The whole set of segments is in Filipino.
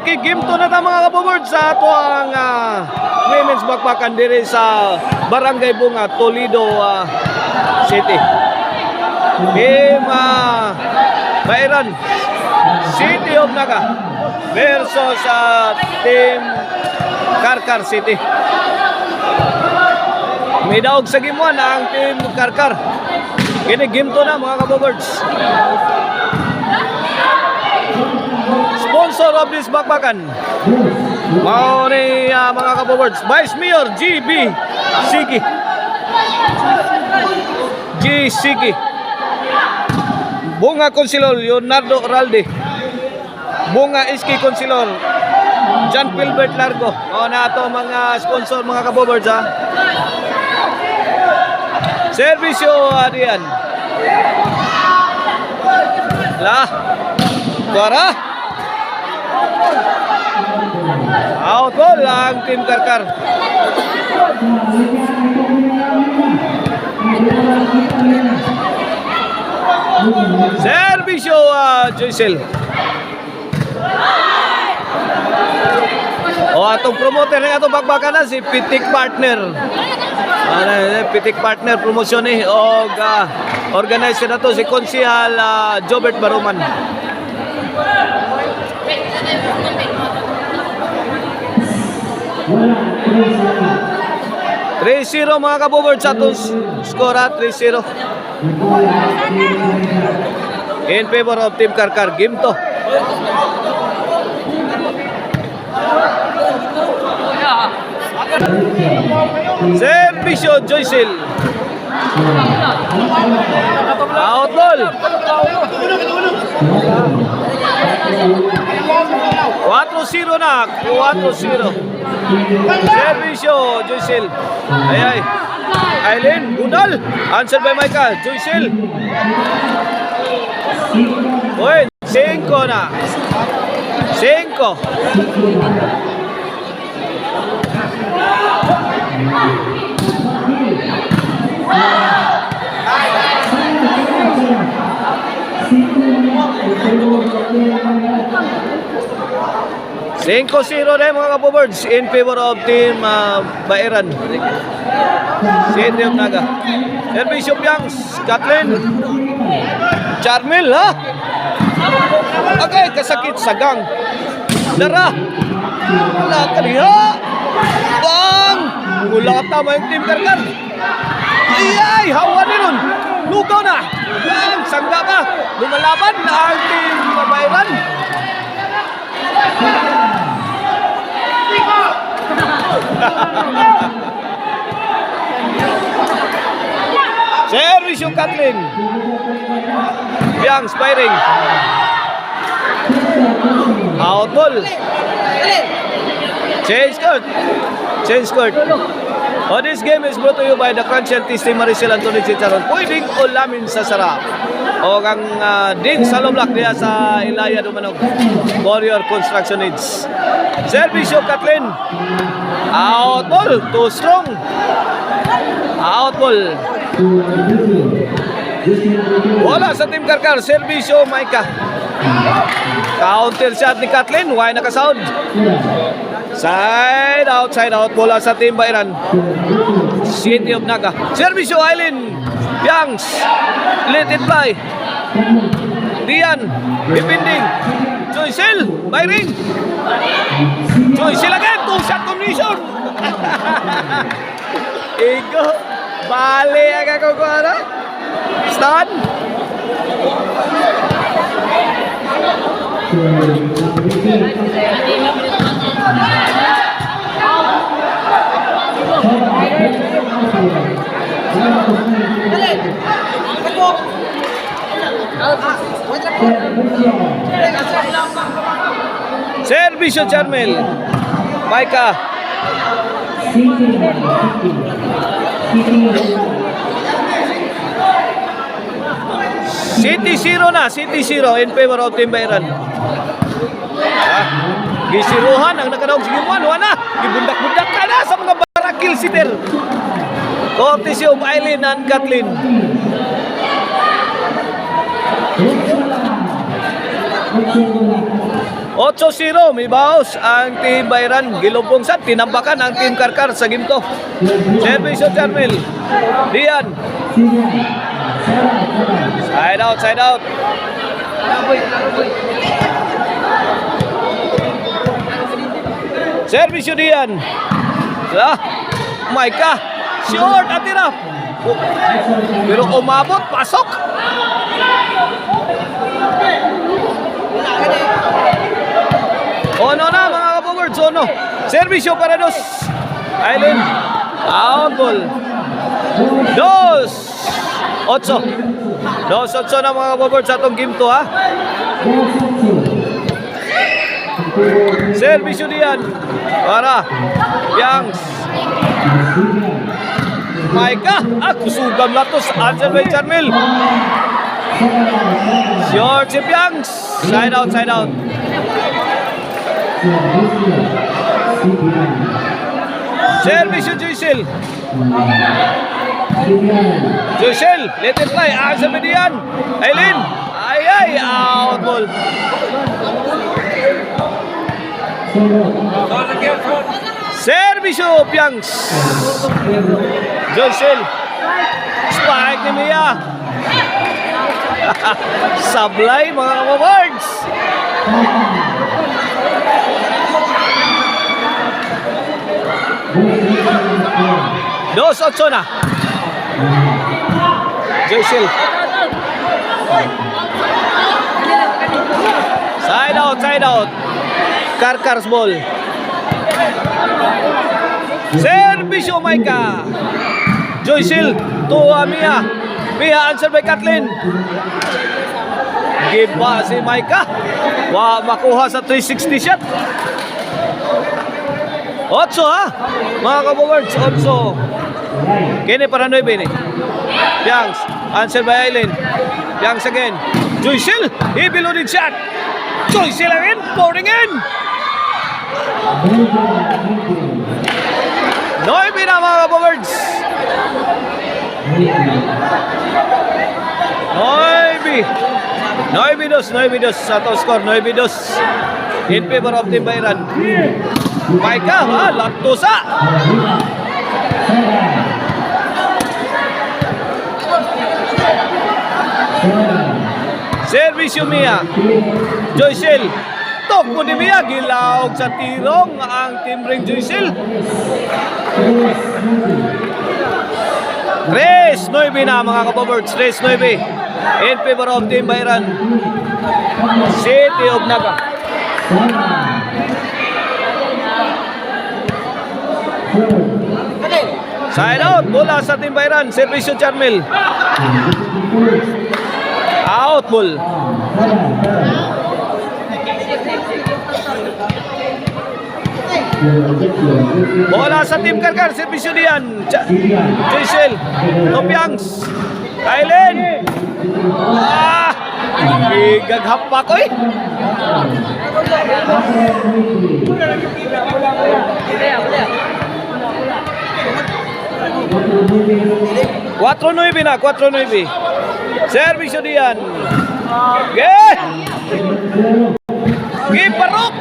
Okay, game 2 na ta mga kaboboard sa ato ang women's bakbakan diri sa Barangay Bunga, Toledo City. Team Bayaran City of Naga versus Team Karkar City. May daog sa game 1 ang Team Karkar. Kini game 2 na mga kaboboards. Sponsor of this bakbakan mao ni mga kaboboards, Vice Mayor GB Sigi. G Sigi. Bunga Consilor Leonardo Ralde. Bunga Iski Consilor John Philbert Largo. O na ito mga sponsor mga kaboboards ha. Servisyo diyan. La. Tuara. Out ball ang Team Karkar. Servisyo Joycel. O atong promoter ng atong bakbakan na si Pitik Partner. Pitik Partner promosyon ni o organizer na to si Konsihal Jobert Baruman. 3-0 mga kaboboard sa itong score 3-0 in favor of Team Karkar. Game to. Servisyo Joycel. Out ball. 4-0 na. 4-0. Servisyo Joycel. Ay. Aileen Budal. Answer by Micah. Joycel. Oy, 5 na. 5. Cinco 0 na mga kaboboards in favor of Team Bayaran City of Naga. Servisyo Piangs Kathleen Charmel ha. Okay, kasakit sagang Dara. Wala kaniha. Bang! Wala ka tama yung Team Karkar. Ay, hawa ni nun. Lugaw na. Bang! Sangga pa. Lumalaban na ang Team Bayaran. Servisyo Kathleen Piang spiring. Out ball. Change court. This game is brought to you by the Crunch and Tasty Maricel Anthony Chicharon. Pwedeng ulamin sa sarap. O ang dig sa loblak diya sa Ilaya Dumanog Warrior Construction Needs. Servisyo Kathleen. Out ball. Too strong. Out ball. Wala sa Team Karkar. Servisyo Micah. Counter shot ni Kathleen. Why nakasound? Side out. Bola sa Team Bayaran City of Naga. Servisyo Aileen Piangs. Let it fly. Dian. Depending. Joycel. Bayring. Joycel again. 2-shot combination. Ego. Bale aga ko kuara. Stun. Servisyo Charmel. Micah. City 0 na. City 0 in favor of Team Bayaran. Gisiruhan ang nakadaog sige mo. Wala. Gibundak-bundak ka na sa mga barakil sitter. Courtesy of Aileen and Kathleen. 8-0, may baos ang Team Bayran. Gilubong sa tinambakan ang Team Karkar sa game to. Servisyo Charmel. Dian. Side out, side out. Servisyo Dian. Maika. Short at tira. Pero umabot, pasok. Ono na mga kapowords, ono. Servisyo para dos. Aileen. Out ball. 2-8. 2-8 na mga kapowords sa itong game to ha. Servisyo diyan. Para. Yangs. Maika. Kusugam latos. Answer by Charmel. Short si Yangs. Side out, side out. Servisyo Joycel. Joycel, let it fly. Answer by Dian. Aileen. Ay, out ball. Servisyo Piangs. Joycel. Spike ni Mia. Sablay mga kababards. Dos otso na. Joycel. Side out, side out. Karkar's ball. Servisyo Maika. Joycel to Mia. Mia answer by Kathleen. Giba si Maika. Makuha sa 360 shot. 8 ha. Mga kabawards, 8. Kini para 9 ni. Piangs. Answer by Aileen. Piangs again. Joycel. Ibilodin shot. Joycel again. Pouring in. 9 na mga kabawards. 9-2 sa to score. 9-2 in favor of Team Bayran. Maika ha. Latosa. Servisyo Mia. Joycel. Tok mo ni Mia. Gilawag sa tirong ang Team Ring Joycel. 3-9 na mga kababards. 3-9 in favor of Team Bayran. City of Naga. Side out. Bola sa Team Bayran. Servisyo Charmel. Out ball. Bola sa Team Karkar. Servisyo diyan. Joycel. Topiangs. Aileen. Gaghapak ko eh. Cuatro nueve na. 4-9. Servisyo diyan. Parok.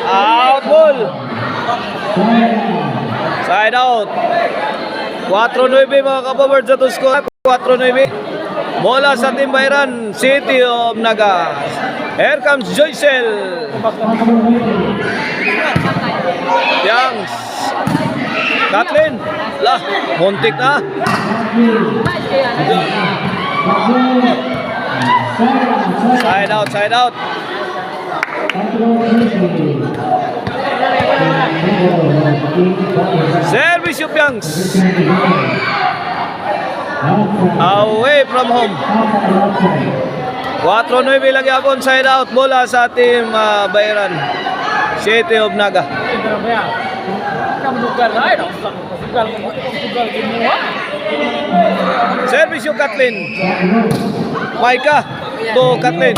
Out ball. Side out. 4-9 mga kababard sa to score. 4-9. Bola sa Team Bayran. City of Naga. Here comes Joycel. Yangs. Kathleen. Muntik na. Side out, side out. Service Yupiangs. Away from home. 4-9 lagi akong side out. Bola sa Team Bayran. City of Naga. Service yung Kathleen. Maika to Kathleen.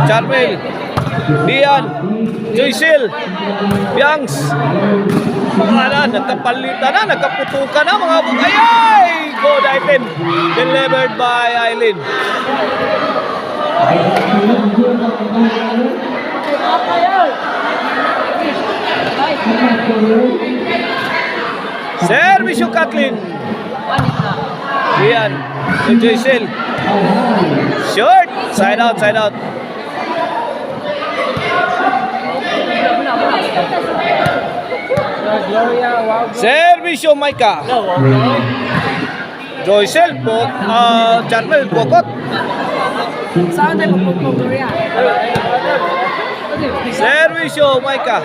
Charmel. Dian. Joycel. Piangs. Nagkapalitan na. Nagkaputukan na mga bugay. Ay! Good item. Delivered by Aileen. Servisyo Kathleen. Rian. Joycel. Short. Side out, side out. Servisyo Maika. Joycel po. Charmel Bokot. Saan tayo magpupong Gloria? Servisyo Maika.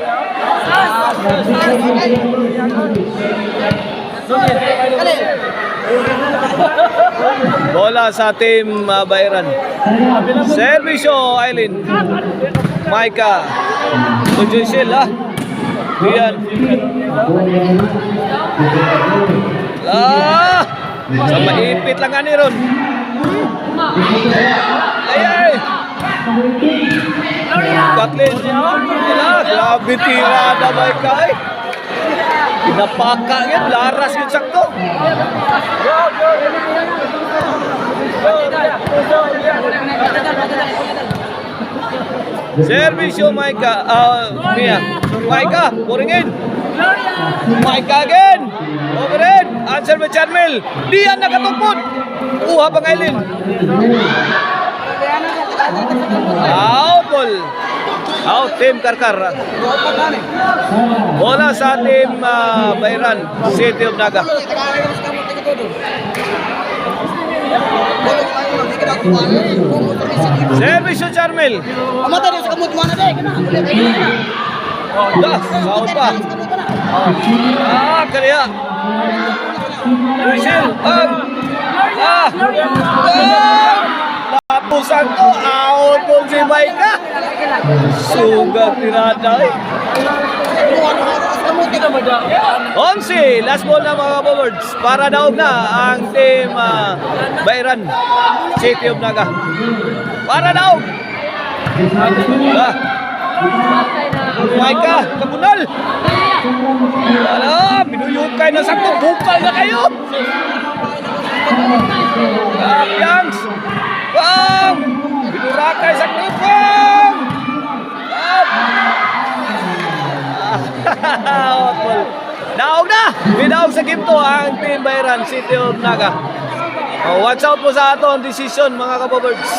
Bola sa team Bayaran. Servisyo Aileen. Maika. Joycel Rian. Sa maipit lang ani ron. Ay. Kathleen. Grabe tirada Maika eh. Pinapaka yan, laras yun sakto. Servisyo Maika. Mia. Maika, puringin. Maika again. Overhead. Answer by Charmel. Diyan nakatupod. Pang Aileen. Out ball. Out team Karkar. Bola sa team Bayaran, City of Naga. Service to Charmel. Amatay na sa kamot mo na deh. Saot pa. Kaya. Joycel. Lapusan ko. Out ball si Maika. Sugat tirada eh. 11, last ball na mga Bowards. Para daog na ang team Bayaran, City of Naga. Para daog. Maika, kabunal. Pinuyukay na sakto. Bukal na kayo. Yangs. Bang! Binurakay sakto. Bang! Naog na! Binaog sa game to ang team Bayaran, City of Naga. Watch out po sa aton decision mga kabobirds.